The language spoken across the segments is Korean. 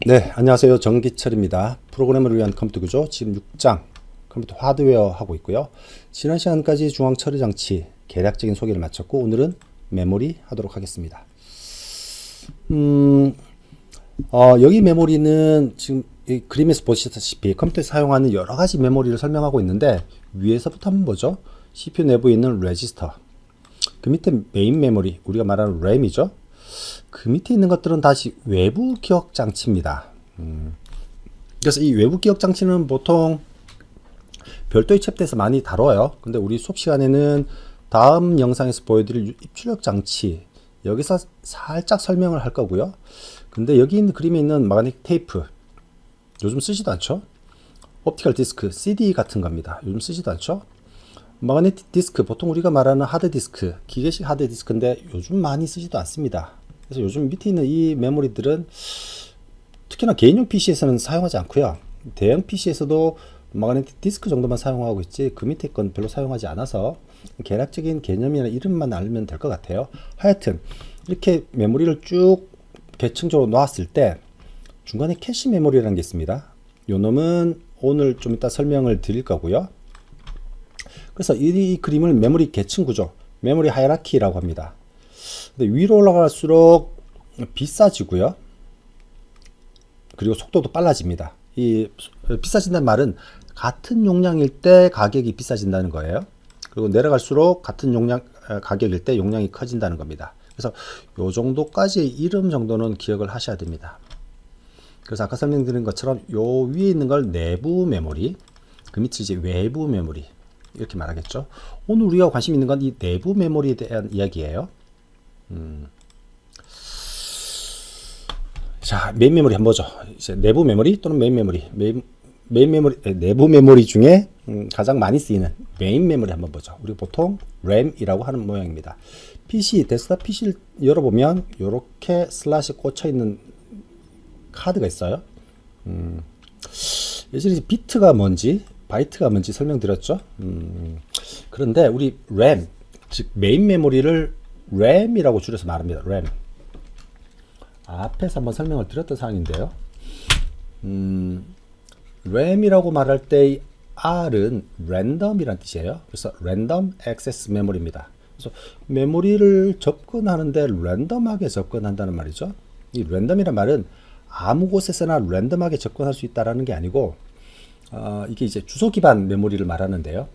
네, 안녕하세요. 정기철입니다. 프로그래머를 위한 컴퓨터 구조 지금 6장 컴퓨터 하드웨어 하고 있고요. 지난 시간까지 중앙 처리 장치 개략적인 소개를 마쳤고 오늘은 메모리 하도록 하겠습니다. 여기 메모리는 지금 이 그림에서 보시다시피 컴퓨터에 사용하는 여러 가지 메모리를 설명하고 있는데 위에서부터 한번 보죠. CPU 내부에 있는 레지스터, 그 밑에 메인 메모리, 우리가 말하는 램이죠. 그 밑에 있는 것들은 다시 외부 기억 장치입니다. 그래서 이 외부 기억 장치는 보통 별도의 챕터에서 많이 다뤄요. 근데 우리 수업 시간에는 다음 영상에서 보여드릴 입출력 장치 여기서 살짝 설명을 할 거고요. 근데 여기 있는 그림에 있는 마그네틱 테이프 요즘 쓰지도 않죠. 옵티컬 디스크 CD 같은 겁니다. 요즘 쓰지도 않죠. 마그네틱 디스크 보통 우리가 말하는 하드디스크 기계식 하드디스크인데 요즘 많이 쓰지도 않습니다. 그래서 요즘 밑에 있는 이 메모리들은 특히나 개인용 PC에서는 사용하지 않고요. 대형 PC에서도 마그네틱 디스크 정도만 사용하고 있지 그 밑에 건 별로 사용하지 않아서 개략적인 개념이나 이름만 알면 될 것 같아요. 하여튼 이렇게 메모리를 쭉 계층적으로 놓았을 때 중간에 캐시 메모리라는 게 있습니다. 요 놈은 오늘 좀 이따 설명을 드릴 거고요. 그래서 이 그림을 메모리 계층 구조, 메모리 하이라키라고 합니다. 근데 위로 올라갈수록 비싸지고요. 그리고 속도도 빨라집니다. 이 비싸진다는 말은 같은 용량일 때 가격이 비싸진다는 거예요. 그리고 내려갈수록 같은 용량 가격일 때 용량이 커진다는 겁니다. 그래서 요 정도까지 이름 정도는 기억을 하셔야 됩니다. 그래서 아까 설명드린 것처럼 요 위에 있는 걸 내부 메모리, 그 밑이 이제 외부 메모리 이렇게 말하겠죠. 오늘 우리가 관심 있는 건 이 내부 메모리에 대한 이야기예요. 자, 메인 메모리 한번 보죠. 이제 내부 메모리 또는 메인 메모리, 내부 메모리 중에 가장 많이 쓰이는 메인 메모리 한번 보죠. 우리 보통 램이라고 하는 모양입니다. PC, 데스크탑 PC를 열어보면 이렇게 슬래시 꽂혀 있는 카드가 있어요. 예전에 비트가 뭔지, 바이트가 뭔지 설명드렸죠. 그런데 우리 램, 즉 메인 메모리를 램이라고 줄여서 말합니다. 램. 앞에서 한번 설명을 드렸던 사항인데요. 램이라고 말할 때 R은 랜덤이란 뜻이에요. 그래서 랜덤 액세스 메모리입니다. 그래서 메모리를 접근하는데 랜덤하게 접근한다는 말이죠. 이 랜덤이란 말은 아무 곳에서나 랜덤하게 접근할 수 있다라는 게 아니고 이게 이제 주소 기반 메모리를 말하는데요.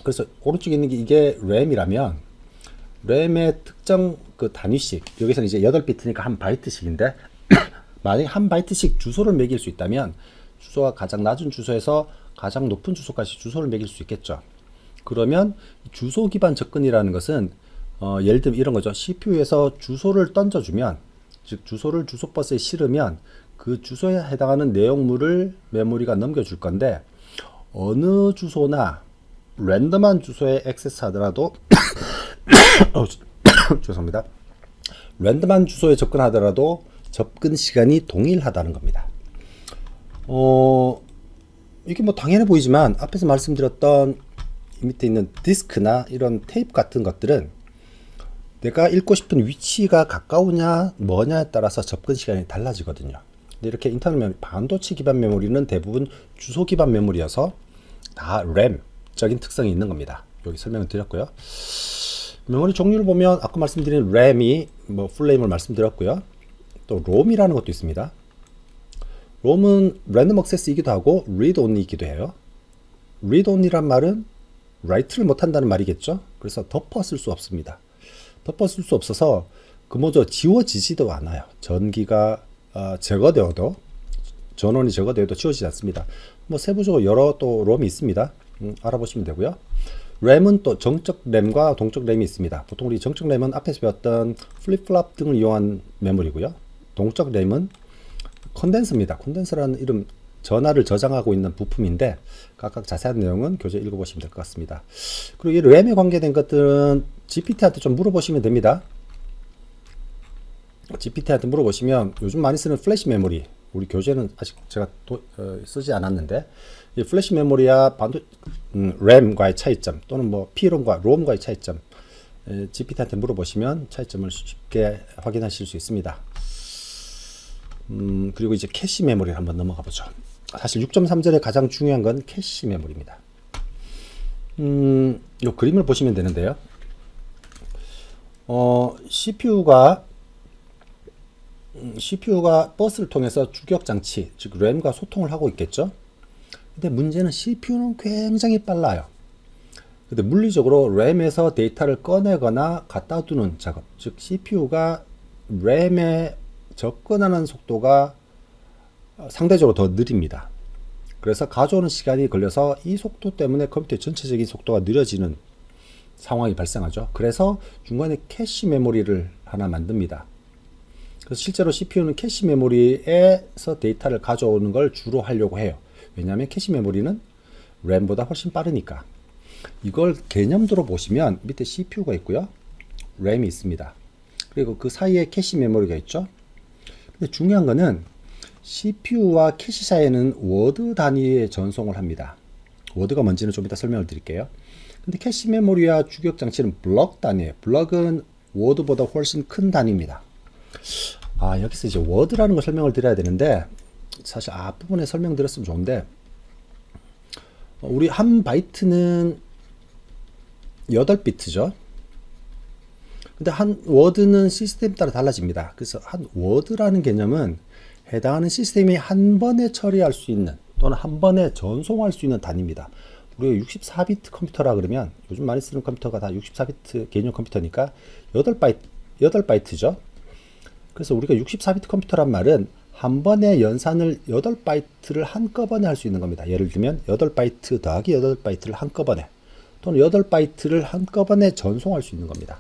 그래서 오른쪽에 있는 게 이게 램이라면 램의 특정 그 단위씩, 여기서는 이제 8비트니까 한 바이트씩인데 만약에 한 바이트씩 주소를 매길 수 있다면 주소가 가장 낮은 주소에서 가장 높은 주소까지 주소를 매길 수 있겠죠. 그러면 주소 기반 접근이라는 것은 예를 들면 이런 거죠. CPU에서 주소를 던져주면, 즉 주소를 주소버스에 실으면 그 주소에 해당하는 내용물을 메모리가 넘겨줄 건데 어느 주소나 랜덤한 주소에 액세스 하더라도 죄송합니다. 랜덤한 주소에 접근하더라도 접근 시간이 동일하다는 겁니다. 이게 뭐 당연해 보이지만 앞에서 말씀드렸던 이 밑에 있는 디스크나 이런 테이프 같은 것들은 내가 읽고 싶은 위치가 가까우냐 뭐냐에 따라서 접근 시간이 달라지거든요. 근데 이렇게 인터넷 메모리, 반도체 기반 메모리는 대부분 주소 기반 메모리여서 다 램적인 특성이 있는 겁니다. 여기 설명을 드렸고요. 메모리 종류를 보면 아까 말씀드린 램이 뭐 풀네임을 말씀드렸고요. 또 롬이라는 것도 있습니다. 롬은 랜덤 액세스이기도 하고 read only이기도 해요. read only란 말은 write를 못한다는 말이겠죠. 그래서 덮어 쓸 수 없습니다. 덮어 쓸 수 없어서 그모저 지워지지도 않아요. 전기가 제거되어도, 전원이 제거되어도 지워지지 않습니다. 뭐 세부적으로 여러 또 롬이 있습니다. 알아보시면 되고요. 램은 또 정적 램과 동적 램이 있습니다. 보통 우리 정적 램은 앞에서 배웠던 플립플랍 등을 이용한 메모리고요. 동적 램은 컨덴서입니다. 컨덴서라는 이름, 전화를 저장하고 있는 부품인데 각각 자세한 내용은 교재 읽어보시면 될 것 같습니다. 그리고 이 램에 관계된 것들은 GPT한테 좀 물어보시면 됩니다. GPT한테 물어보시면 요즘 많이 쓰는 플래시 메모리, 우리 교재는 아직 제가 쓰지 않았는데 이 플래시 메모리와 램과의 차이점 또는 뭐 P롬과 롬과의 차이점 GPT한테 물어보시면 차이점을 쉽게 확인하실 수 있습니다. 그리고 이제 캐시 메모리를 한번 넘어가 보죠. 사실 6.3절의 가장 중요한 건 캐시 메모리입니다. 요 그림을 보시면 되는데요. CPU가 버스를 통해서 주격 장치, 즉 램과 소통을 하고 있겠죠. 근데 문제는 CPU는 굉장히 빨라요. 근데 물리적으로 램에서 데이터를 꺼내거나 갖다 두는 작업, 즉 CPU가 램에 접근하는 속도가 상대적으로 더 느립니다. 그래서 가져오는 시간이 걸려서 이 속도 때문에 컴퓨터의 전체적인 속도가 느려지는 상황이 발생하죠. 그래서 중간에 캐시 메모리를 하나 만듭니다. 그래서 실제로 CPU는 캐시 메모리에서 데이터를 가져오는 걸 주로 하려고 해요. 왜냐하면 캐시 메모리는 램보다 훨씬 빠르니까. 이걸 개념도로 보시면 밑에 CPU가 있고요. 램이 있습니다. 그리고 그 사이에 캐시 메모리가 있죠. 근데 중요한 거는 CPU와 캐시 사이에는 워드 단위의 전송을 합니다. 워드가 뭔지는 좀 이따 설명을 드릴게요. 근데 캐시 메모리와 주격 장치는 블럭 단위예요. 블럭은 워드보다 훨씬 큰 단위입니다. 여기서 이제 워드라는 걸 설명을 드려야 되는데, 사실 앞부분에 설명드렸으면 좋은데, 우리 한 바이트는 8비트죠. 근데 한 워드는 시스템 따라 달라집니다. 그래서 한 워드라는 개념은 해당하는 시스템이 한 번에 처리할 수 있는 또는 한 번에 전송할 수 있는 단위입니다. 우리가 64비트 컴퓨터라 그러면 요즘 많이 쓰는 컴퓨터가 다 64비트 개념 컴퓨터니까 8바이트죠. 그래서 우리가 64비트 컴퓨터란 말은 한 번에 연산을 8바이트를 한꺼번에 할 수 있는 겁니다. 예를 들면 8바이트 더하기 8바이트를 한꺼번에, 또는 8바이트를 한꺼번에 전송할 수 있는 겁니다.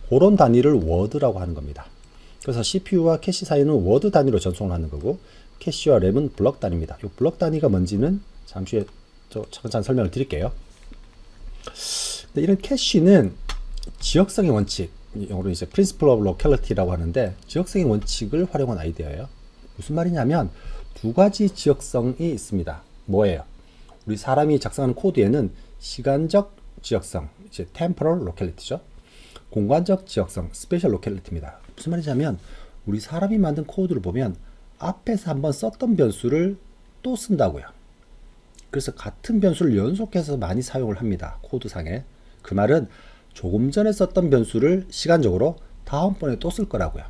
그런 단위를 워드라고 하는 겁니다. 그래서 CPU와 캐시 사이는 워드 단위로 전송을 하는 거고, 캐시와 램은 블럭 단위입니다. 이 블럭 단위가 뭔지는 잠시 후에 차근차근 설명을 드릴게요. 근데 이런 캐시는 지역성의 원칙, 영어로 이제 Principle of Locality라고 하는데, 지역성의 원칙을 활용한 아이디어예요. 무슨 말이냐면 두 가지 지역성이 있습니다. 뭐예요? 우리 사람이 작성하는 코드에는 시간적 지역성, 이제 temporal locality죠. 공간적 지역성, spatial locality입니다. 무슨 말이냐면 우리 사람이 만든 코드를 보면 앞에서 한번 썼던 변수를 또 쓴다고요. 그래서 같은 변수를 연속해서 많이 사용을 합니다. 코드상에. 그 말은 조금 전에 썼던 변수를 시간적으로 다음번에 또 쓸 거라고요.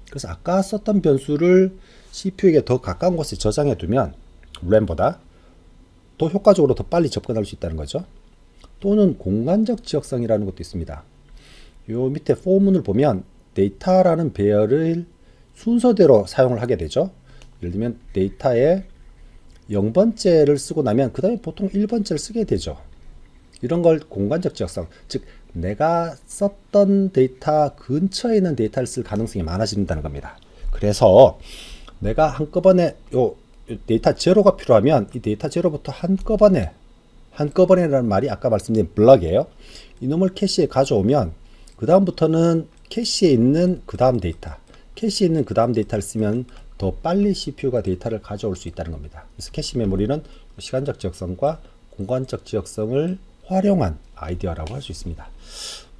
그래서 아까 썼던 변수를 CPU에게 더 가까운 곳에 저장해 두면 램보다 더 효과적으로 더 빨리 접근할 수 있다는 거죠. 또는 공간적 지역성이라는 것도 있습니다. 요 밑에 포문을 보면 데이터라는 배열을 순서대로 사용을 하게 되죠. 예를 들면 데이터에 0번째를 쓰고 나면 그 다음에 보통 1번째를 쓰게 되죠. 이런 걸 공간적 지역성, 즉 내가 썼던 데이터 근처에 있는 데이터를 쓸 가능성이 많아진다는 겁니다. 그래서 내가 한꺼번에 요 데이터 제로가 필요하면 이 데이터 제로부터 한꺼번에라는 말이 아까 말씀드린 블럭이에요. 이놈을 캐시에 가져오면 그 다음부터는 캐시에 있는 그 다음 데이터, 캐시에 있는 그 다음 데이터를 쓰면 더 빨리 CPU가 데이터를 가져올 수 있다는 겁니다. 그래서 캐시 메모리는 시간적 지역성과 공간적 지역성을 활용한 아이디어라고 할 수 있습니다.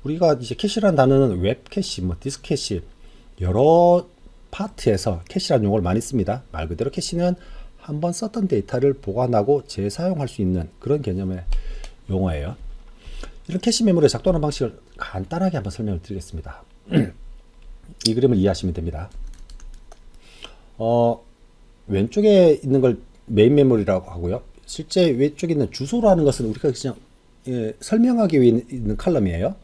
우리가 이제 캐시라는 단어는 웹 캐시, 디스크 캐시, 여러 파트에서 캐시라는 용어를 많이 씁니다. 말 그대로 캐시는 한번 썼던 데이터를 보관하고 재사용할 수 있는 그런 개념의 용어예요. 이런 캐시 메모리의 작동하는 방식을 간단하게 한번 설명을 드리겠습니다. 이 그림을 이해하시면 됩니다. 왼쪽에 있는 걸 메인 메모리라고 하고요. 실제 왼쪽에 있는 주소라는 것은 우리가 그냥 설명하기 위해 있는 칼럼이에요.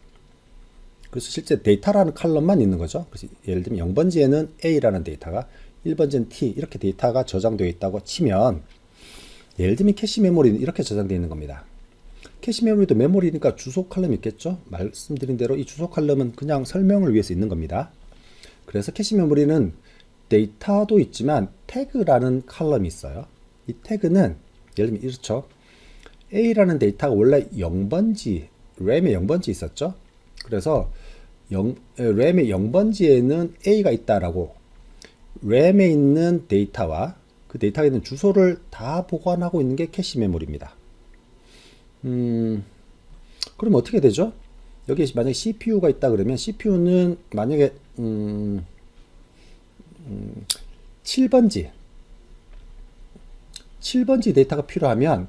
그래서 실제 데이터라는 칼럼만 있는 거죠. 그래서 예를 들면 0번지에는 A라는 데이터가, 1번지는 T, 이렇게 데이터가 저장되어 있다고 치면, 예를 들면 캐시 메모리는 이렇게 저장되어 있는 겁니다. 캐시 메모리도 메모리니까 주소 칼럼이 있겠죠. 말씀드린 대로 이 주소 칼럼은 그냥 설명을 위해서 있는 겁니다. 그래서 캐시 메모리는 데이터도 있지만 태그라는 칼럼이 있어요. 이 태그는 예를 들면 이렇죠. A라는 데이터가 원래 0번지, 램에 0번지 있었죠. 그래서 램의 0번지에는 A가 있다라고 램에 있는 데이터와 그 데이터에 있는 주소를 다 보관하고 있는 게 캐시 메모리입니다. 그럼 어떻게 되죠? 여기 만약에 CPU가 있다 그러면 CPU는 만약에 7번지 데이터가 필요하면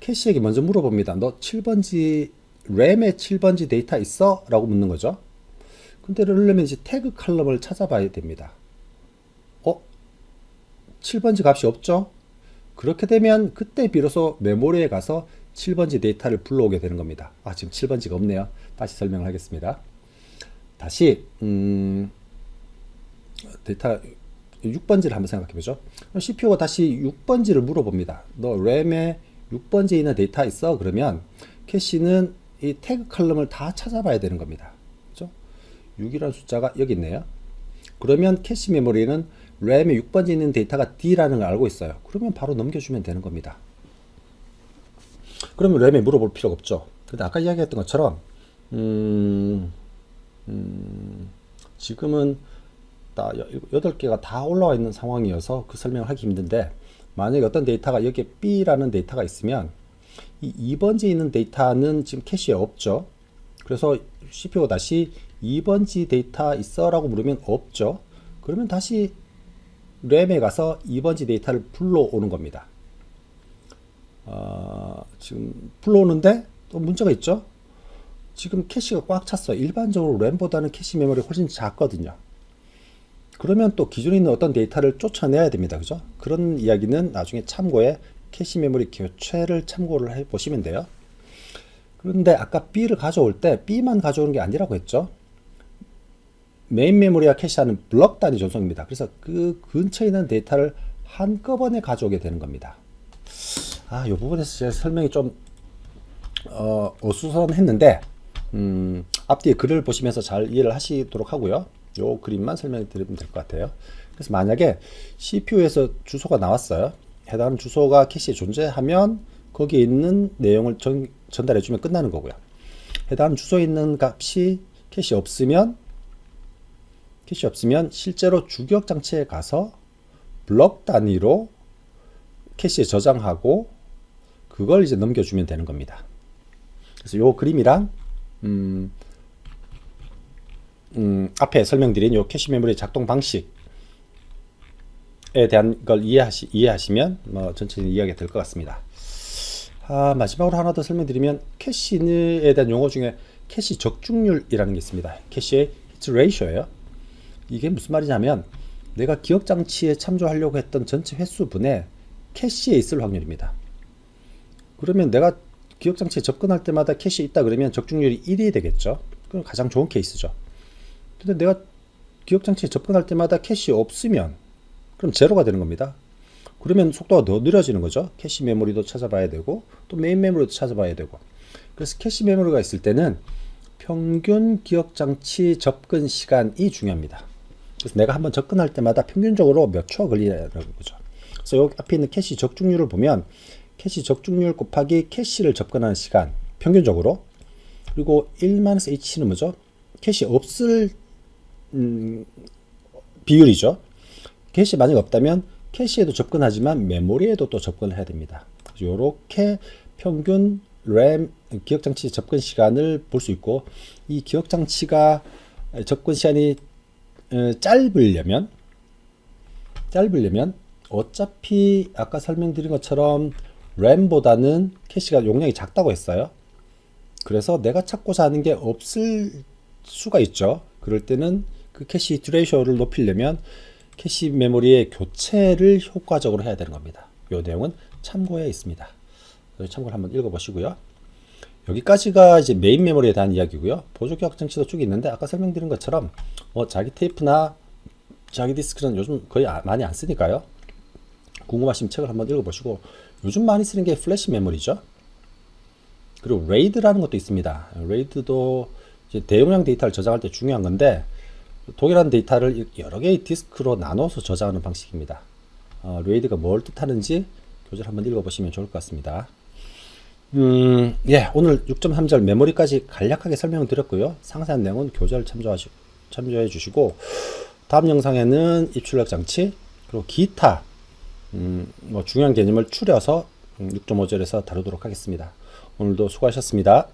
캐시에게 먼저 물어봅니다. 너 7번지 램에 7번지 데이터 있어? 라고 묻는 거죠. 근데 그러려면 이제 태그 칼럼을 찾아봐야 됩니다. 7번지 값이 없죠? 그렇게 되면 그때 비로소 메모리에 가서 7번지 데이터를 불러오게 되는 겁니다. 지금 7번지가 없네요. 다시 설명을 하겠습니다. 다시 데이터 6번지를 한번 생각해 보죠. CPU가 다시 6번지를 물어봅니다. 너 램에 6번지에 있는 데이터 있어? 그러면 캐시는 이 태그 칼럼을 다 찾아봐야 되는 겁니다. 그죠? 6이라는 숫자가 여기 있네요. 그러면 캐시 메모리는 램에 6번지에 있는 데이터가 D라는 걸 알고 있어요. 그러면 바로 넘겨주면 되는 겁니다. 그러면 램에 물어볼 필요가 없죠. 근데 아까 이야기했던 것처럼 지금은 8개가 다 올라와 있는 상황이어서 그 설명을 하기 힘든데, 만약에 어떤 데이터가 여기에 B라는 데이터가 있으면 이 2번지에 있는 데이터는 지금 캐시에 없죠. 그래서 CPU가 다시 2번지 데이터 있어? 라고 물으면 없죠. 그러면 다시 램에 가서 2번지 데이터를 불러오는 겁니다. 지금 불러오는데 또 문제가 있죠. 지금 캐시가 꽉 찼어요. 일반적으로 램보다는 캐시 메모리가 훨씬 작거든요. 그러면 또 기존에 있는 어떤 데이터를 쫓아내야 됩니다. 그죠? 그런 이야기는 나중에 참고에 캐시 메모리 교체를 참고를 해 보시면 돼요. 그런데 아까 B를 가져올 때 B만 가져오는 게 아니라고 했죠. 메인 메모리와 캐시하는 블럭 단위 전송입니다. 그래서 그 근처에 있는 데이터를 한꺼번에 가져오게 되는 겁니다. 이 부분에서 제가 설명이 좀 어수선했는데 앞뒤에 글을 보시면서 잘 이해를 하시도록 하고요. 요 그림만 설명해 드리면 될 것 같아요. 그래서 만약에 CPU에서 주소가 나왔어요. 해당 주소가 캐시에 존재하면 거기에 있는 내용을 전달해 주면 끝나는 거고요. 해당 주소에 있는 값이 캐시 없으면 실제로 주기억 장치에 가서 블럭 단위로 캐시에 저장하고 그걸 이제 넘겨주면 되는 겁니다. 그래서 요 그림이랑 앞에 설명드린 요 캐시 메모리 작동 방식에 대한 걸 이해하시면 전체적인 이해가 될 것 같습니다. 마지막으로 하나 더 설명드리면 캐시에 대한 용어 중에 캐시 적중률이라는 게 있습니다. 캐시의 히트 레이쇼예요. 이게 무슨 말이냐면 내가 기억 장치에 참조하려고 했던 전체 횟수분의 캐시에 있을 확률입니다. 그러면 내가 기억 장치에 접근할 때마다 캐시에 있다 그러면 적중률이 1이 되겠죠. 그럼 가장 좋은 케이스죠. 근데 내가 기억 장치에 접근할 때마다 캐시 없으면 그럼 제로가 되는 겁니다. 그러면 속도가 더 느려지는 거죠. 캐시 메모리도 찾아봐야 되고 또 메인 메모리도 찾아봐야 되고. 그래서 캐시 메모리가 있을 때는 평균 기억 장치 접근 시간이 중요합니다. 그래서 내가 한번 접근할 때마다 평균적으로 몇 초가 걸리냐는 거죠. 그래서 여기 앞에 있는 캐시 적중률을 보면 캐시 적중률 곱하기 캐시를 접근하는 시간 평균적으로, 그리고 1-h는 뭐죠? 캐시 없을 비율이죠. 캐시 만약 없다면 캐시에도 접근하지만 메모리에도 또 접근을 해야 됩니다. 이렇게 평균 램 기억장치 접근 시간을 볼 수 있고, 이 기억장치가 접근 시간이 짧으려면 어차피 아까 설명드린 것처럼 램보다는 캐시가 용량이 작다고 했어요. 그래서 내가 찾고자 하는 게 없을 수가 있죠. 그럴 때는 그 캐시 듀레이션을 높이려면 캐시 메모리의 교체를 효과적으로 해야 되는 겁니다. 이 내용은 참고에 있습니다. 참고를 한번 읽어보시고요. 여기까지가 이제 메인 메모리에 대한 이야기고요. 보조 기억 장치도 쭉 있는데 아까 설명드린 것처럼 자기 테이프나 자기 디스크는 요즘 거의 많이 안 쓰니까요. 궁금하시면 책을 한번 읽어보시고, 요즘 많이 쓰는 게 플래시 메모리죠. 그리고 레이드라는 것도 있습니다. 레이드도 이제 대용량 데이터를 저장할 때 중요한 건데, 동일한 데이터를 여러 개의 디스크로 나눠서 저장하는 방식입니다. 레이드가 뭘 뜻하는지 교재를 한번 읽어보시면 좋을 것 같습니다. 예, 오늘 6.3절 메모리까지 간략하게 설명을 드렸고요. 상세한 내용은 교재를 참조해 주시고, 다음 영상에는 입출력 장치 그리고 기타 중요한 개념을 추려서 6.5절에서 다루도록 하겠습니다. 오늘도 수고하셨습니다.